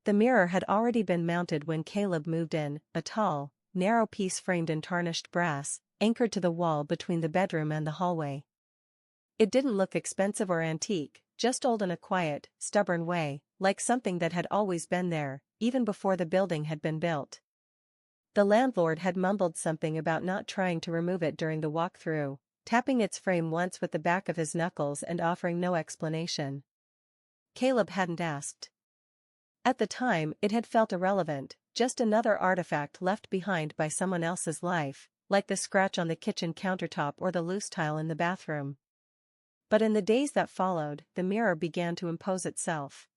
The mirror had already been mounted when Caleb moved in, a tall, narrow piece framed in tarnished brass, anchored to the wall between the bedroom and the hallway. It didn't look expensive or antique, just old in a quiet, stubborn way, like something that had always been there, even before the building had been built. The landlord had mumbled something about not trying to remove it during the walk-through, tapping its frame once with the back of his knuckles and offering no explanation. Caleb hadn't asked. At the time, it had felt irrelevant, just another artifact left behind by someone else's life, like the scratch on the kitchen countertop or the loose tile in the bathroom. But in the days that followed, the mirror began to impose itself.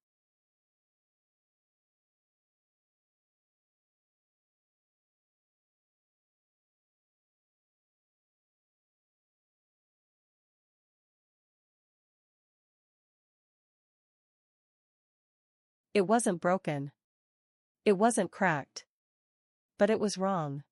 It wasn't broken. It wasn't cracked. But it was wrong.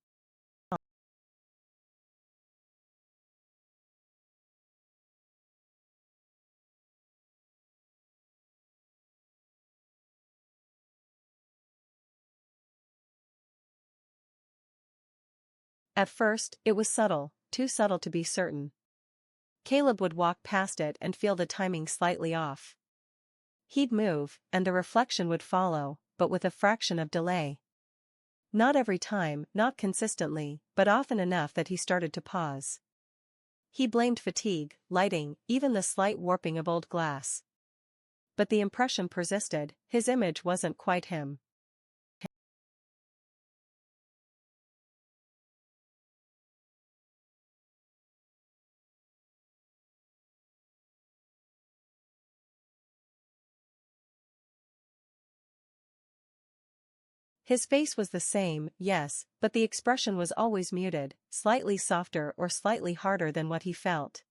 At first, it was subtle, too subtle to be certain. Caleb would walk past it and feel the timing slightly off. He'd move, and the reflection would follow, but with a fraction of delay. Not every time, not consistently, but often enough that he started to pause. He blamed fatigue, lighting, even the slight warping of old glass. But the impression persisted, his image wasn't quite him. His face was the same, yes, but the expression was always muted, slightly softer or slightly harder than what he felt.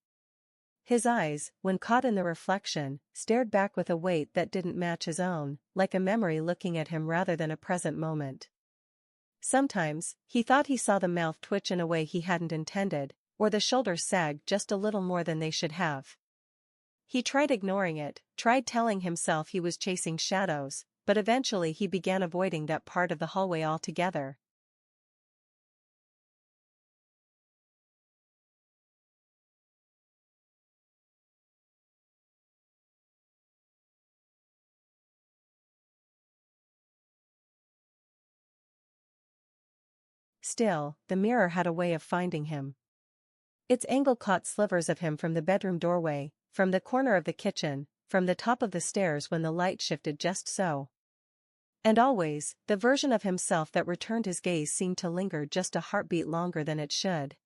His eyes, when caught in the reflection, stared back with a weight that didn't match his own, like a memory looking at him rather than a present moment. Sometimes, he thought he saw the mouth twitch in a way he hadn't intended, or the shoulders sag just a little more than they should have. He tried ignoring it, tried telling himself he was chasing shadows, but eventually he began avoiding that part of the hallway altogether. Still, the mirror had a way of finding him. Its angle caught slivers of him from the bedroom doorway, from the corner of the kitchen, from the top of the stairs when the light shifted just so. And always, the version of himself that returned his gaze seemed to linger just a heartbeat longer than it should.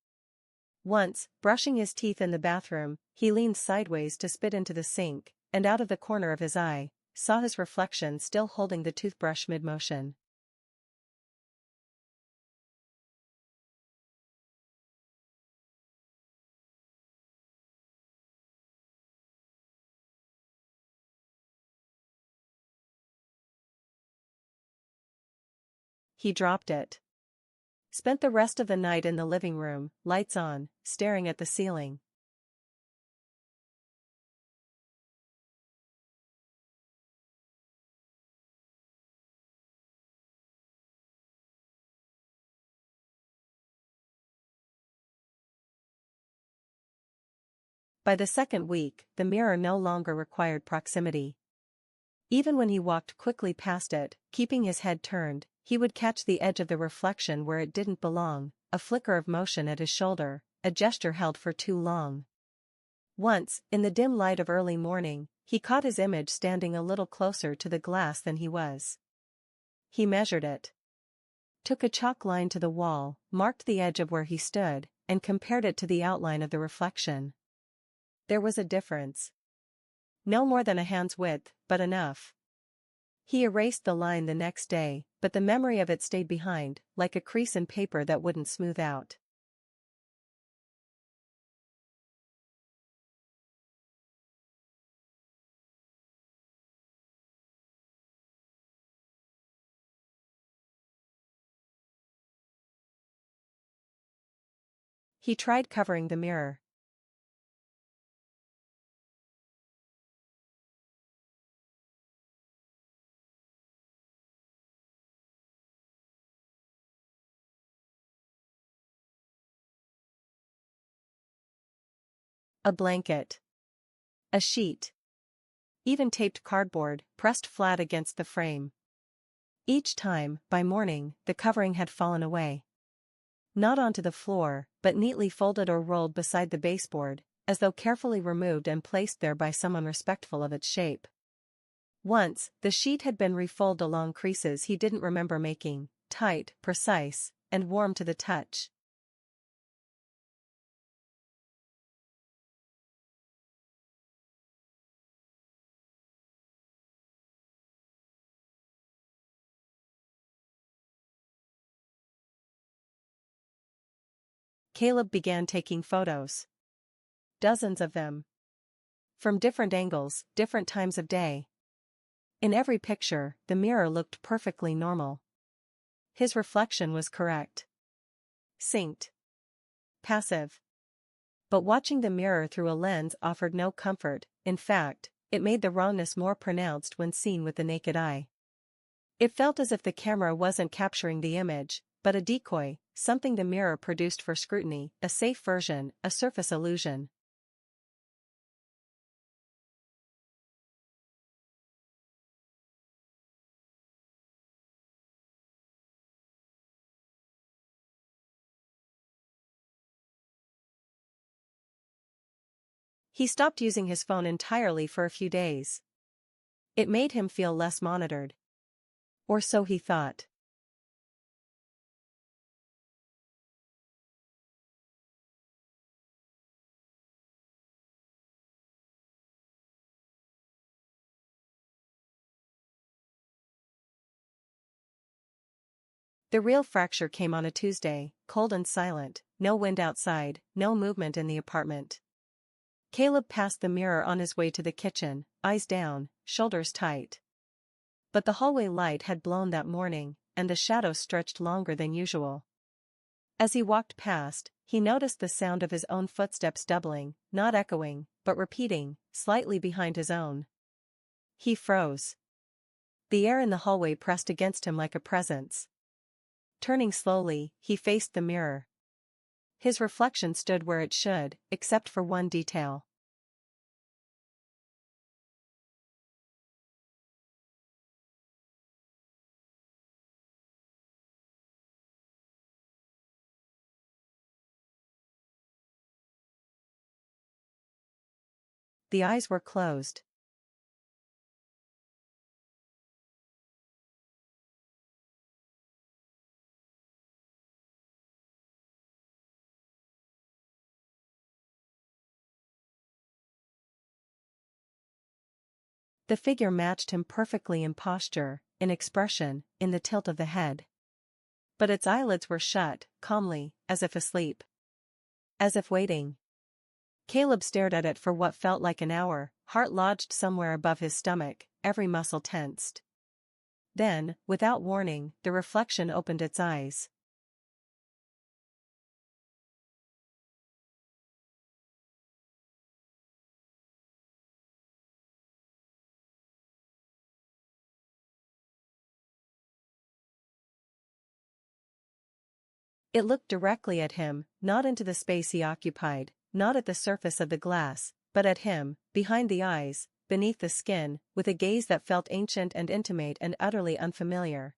Once, brushing his teeth in the bathroom, he leaned sideways to spit into the sink, and out of the corner of his eye, saw his reflection still holding the toothbrush mid-motion. He dropped it. Spent the rest of the night in the living room, lights on, staring at the ceiling. By the second week, the mirror no longer required proximity. Even when he walked quickly past it, keeping his head turned, he would catch the edge of the reflection where it didn't belong, a flicker of motion at his shoulder, a gesture held for too long. Once, in the dim light of early morning, he caught his image standing a little closer to the glass than he was. He measured it. Took a chalk line to the wall, marked the edge of where he stood, and compared it to the outline of the reflection. There was a difference. No more than a hand's width, but enough. He erased the line the next day, but the memory of it stayed behind, like a crease in paper that wouldn't smooth out. He tried covering the mirror. A blanket. A sheet. Even taped cardboard, pressed flat against the frame. Each time, by morning, the covering had fallen away. Not onto the floor, but neatly folded or rolled beside the baseboard, as though carefully removed and placed there by someone respectful of its shape. Once, the sheet had been refolded along creases he didn't remember making, tight, precise, and warm to the touch. Caleb began taking photos. Dozens of them. From different angles, different times of day. In every picture, the mirror looked perfectly normal. His reflection was correct. Synced. Passive. But watching the mirror through a lens offered no comfort. In fact, it made the wrongness more pronounced when seen with the naked eye. It felt as if the camera wasn't capturing the image, but a decoy, something the mirror produced for scrutiny, a safe version, a surface illusion. He stopped using his phone entirely for a few days. It made him feel less monitored. Or so he thought. The real fracture came on a Tuesday, cold and silent, no wind outside, no movement in the apartment. Caleb passed the mirror on his way to the kitchen, eyes down, shoulders tight. But the hallway light had blown that morning, and the shadows stretched longer than usual. As he walked past, he noticed the sound of his own footsteps doubling, not echoing, but repeating, slightly behind his own. He froze. The air in the hallway pressed against him like a presence. Turning slowly, he faced the mirror. His reflection stood where it should, except for one detail. The eyes were closed. The figure matched him perfectly in posture, in expression, in the tilt of the head. But its eyelids were shut, calmly, as if asleep. As if waiting. Caleb stared at it for what felt like an hour, heart lodged somewhere above his stomach, every muscle tensed. Then, without warning, the reflection opened its eyes. It looked directly at him, not into the space he occupied, not at the surface of the glass, but at him, behind the eyes, beneath the skin, with a gaze that felt ancient and intimate and utterly unfamiliar.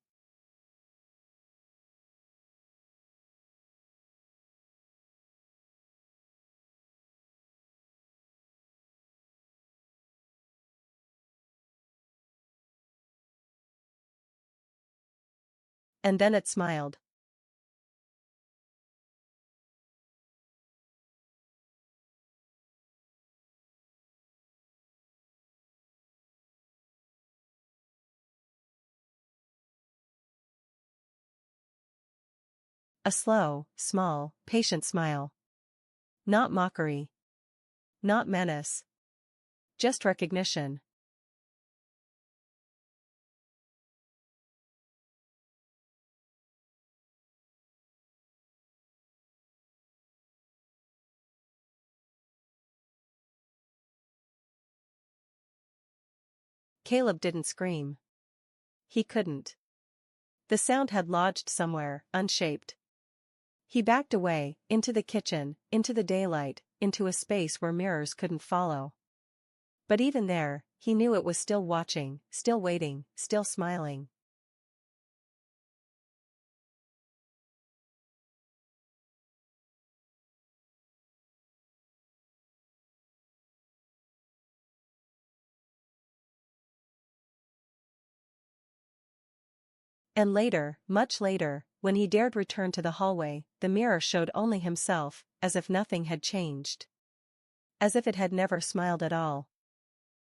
And then it smiled. A slow, small, patient smile. Not mockery. Not menace. Just recognition. Caleb didn't scream. He couldn't. The sound had lodged somewhere, unshaped. He backed away, into the kitchen, into the daylight, into a space where mirrors couldn't follow. But even there, he knew it was still watching, still waiting, still smiling. And later, much later, when he dared return to the hallway, the mirror showed only himself, as if nothing had changed. As if it had never smiled at all.